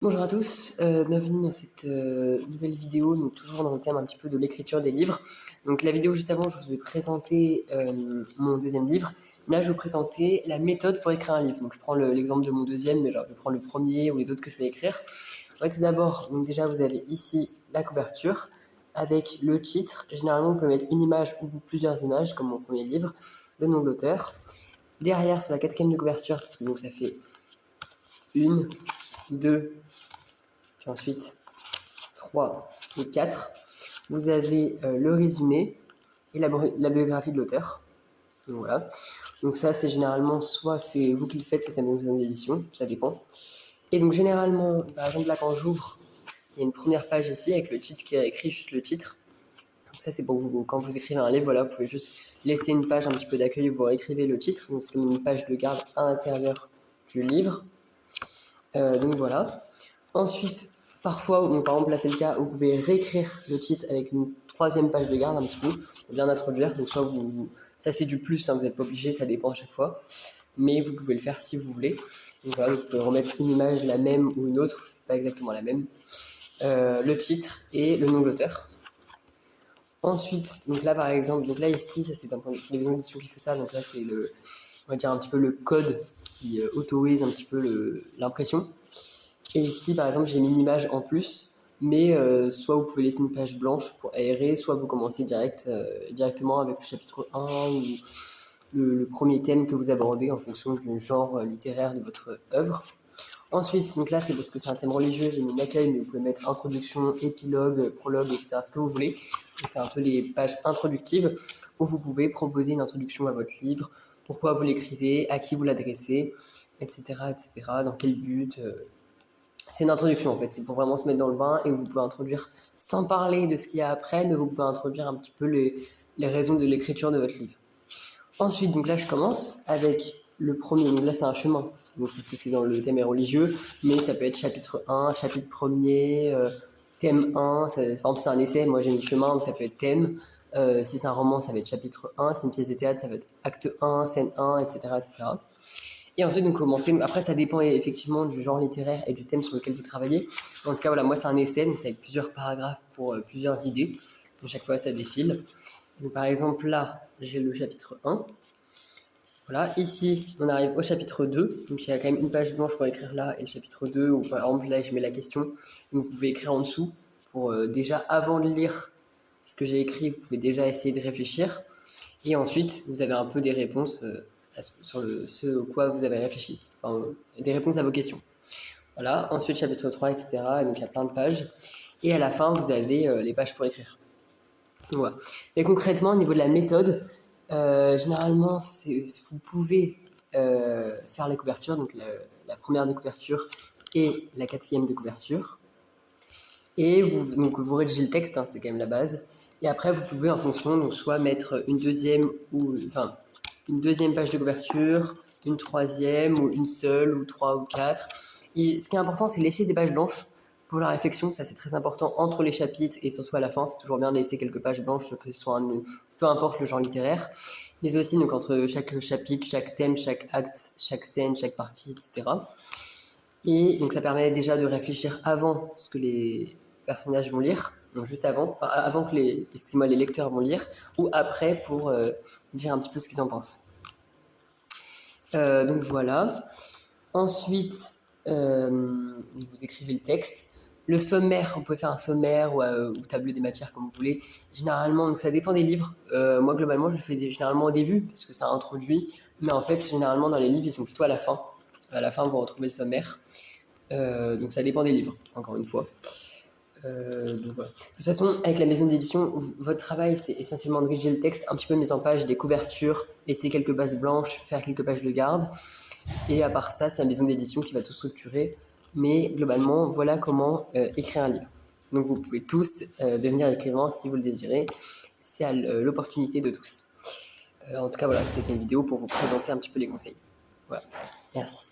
Bonjour à tous, bienvenue dans cette nouvelle vidéo, donc toujours dans le thème un petit peu de l'écriture des livres. Donc la vidéo juste avant, je vous ai présenté mon deuxième livre. Là, je vais vous présenter la méthode pour écrire un livre. Donc je prends l'exemple de mon deuxième, mais genre, je vais prendre le premier ou les autres que je vais écrire. Ouais, tout d'abord, donc déjà vous avez ici la couverture avec le titre. Généralement, on peut mettre une image ou plusieurs images, comme mon premier livre, le nom de l'auteur. Derrière, sur la quatrième de couverture, parce que donc ça fait une, deux, puis ensuite 3 et 4, vous avez le résumé et la biographie de l'auteur. Donc voilà. Donc ça, c'est généralement soit c'est vous qui le faites, soit c'est la maison d'édition, ça dépend. Et donc généralement, par exemple là quand j'ouvre, il y a une première page ici avec le titre qui est écrit, juste le titre. Donc ça c'est pour vous, quand vous écrivez un livre, voilà, vous pouvez juste laisser une page un petit peu d'accueil où vous écrivez le titre. Donc c'est comme une page de garde à l'intérieur du livre. Donc voilà. Ensuite, parfois, donc par exemple là c'est le cas, vous pouvez réécrire le titre avec une troisième page de garde un petit peu, pour bien introduire. Donc soit ça c'est du plus, hein, vous n'êtes pas obligé, ça dépend à chaque fois. Mais vous pouvez le faire si vous voulez. Donc voilà, vous pouvez remettre une image, la même ou une autre, c'est pas exactement la même. Le titre et le nom de l'auteur. Ensuite, donc là par exemple, donc là ici, ça c'est un point de télévision d'édition qui fait ça, donc là c'est on va dire un petit peu le code qui autorise un petit peu l'impression. Et ici, par exemple, j'ai mis une image en plus, mais soit vous pouvez laisser une page blanche pour aérer, soit vous commencez directement avec le chapitre 1 ou le premier thème que vous abordez en fonction du genre littéraire de votre œuvre. Ensuite, donc là, c'est parce que c'est un thème religieux, j'ai mis un accueil, mais vous pouvez mettre introduction, épilogue, prologue, etc., ce que vous voulez. Donc, c'est un peu les pages introductives où vous pouvez proposer une introduction à votre livre, pourquoi vous l'écrivez, à qui vous l'adressez, etc., etc., dans quel but. C'est une introduction en fait, c'est pour vraiment se mettre dans le bain et vous pouvez introduire, sans parler de ce qu'il y a après, mais vous pouvez introduire un petit peu les raisons de l'écriture de votre livre. Ensuite, donc là je commence avec le premier, donc là c'est un chemin, donc parce que c'est dans le thème religieux, mais ça peut être chapitre 1, chapitre 1er, thème 1, par exemple c'est un essai, moi j'ai mis chemin, mais ça peut être thème, si c'est un roman ça va être chapitre 1, si c'est une pièce de théâtre ça va être acte 1, scène 1, etc. etc. Et ensuite, donc, commencer. Après, ça dépend effectivement du genre littéraire et du thème sur lequel vous travaillez. En tout cas, voilà, moi, c'est un essai, donc c'est avec plusieurs paragraphes pour plusieurs idées. Donc, chaque fois, ça défile. Donc, par exemple, là, j'ai le chapitre 1. Voilà, ici, on arrive au chapitre 2. Donc, il y a quand même une page blanche pour écrire là et le chapitre 2. Ou par exemple, là, je mets la question. Donc, vous pouvez écrire en dessous pour déjà, avant de lire ce que j'ai écrit, vous pouvez déjà essayer de réfléchir. Et ensuite, vous avez un peu des réponses sur ce au quoi vous avez réfléchi. Enfin, des réponses à vos questions. Voilà. Ensuite, chapitre 3, etc. Donc, il y a plein de pages. Et à la fin, vous avez les pages pour écrire. Voilà. Et concrètement, au niveau de la méthode, généralement, vous pouvez faire les couvertures, donc la première de couverture et la quatrième de couverture. Et donc vous rédigez le texte, hein, c'est quand même la base. Et après, vous pouvez en fonction, donc soit mettre une deuxième page de couverture, une troisième ou une seule ou trois ou quatre. Et ce qui est important, c'est laisser des pages blanches pour la réflexion. Ça, c'est très important entre les chapitres et surtout à la fin. C'est toujours bien de laisser quelques pages blanches, que ce soit peu importe le genre littéraire, mais aussi donc entre chaque chapitre, chaque thème, chaque acte, chaque scène, chaque partie, etc. Et donc ça permet déjà de réfléchir avant ce que les personnages vont lire, donc juste avant, enfin avant que les lecteurs vont lire, ou après pour dire un petit peu ce qu'ils en pensent. Donc voilà. Ensuite, vous écrivez le texte. Le sommaire, on peut faire un sommaire ou tableau des matières comme vous voulez. Généralement, donc ça dépend des livres. Moi, globalement, je le faisais généralement au début parce que ça introduit. Mais en fait, généralement, dans les livres, ils sont plutôt à la fin. À la fin, vous retrouvez le sommaire. Donc ça dépend des livres, encore une fois. Donc voilà. De toute façon, avec la maison d'édition, votre travail, c'est essentiellement de rédiger le texte, un petit peu mise en page, des couvertures, laisser quelques bases blanches, faire quelques pages de garde. Et à part ça, c'est la maison d'édition qui va tout structurer. Mais globalement, voilà comment écrire un livre. Donc vous pouvez tous devenir écrivain si vous le désirez. C'est à l'opportunité de tous. En tout cas, voilà, c'était une vidéo pour vous présenter un petit peu les conseils. Voilà, merci.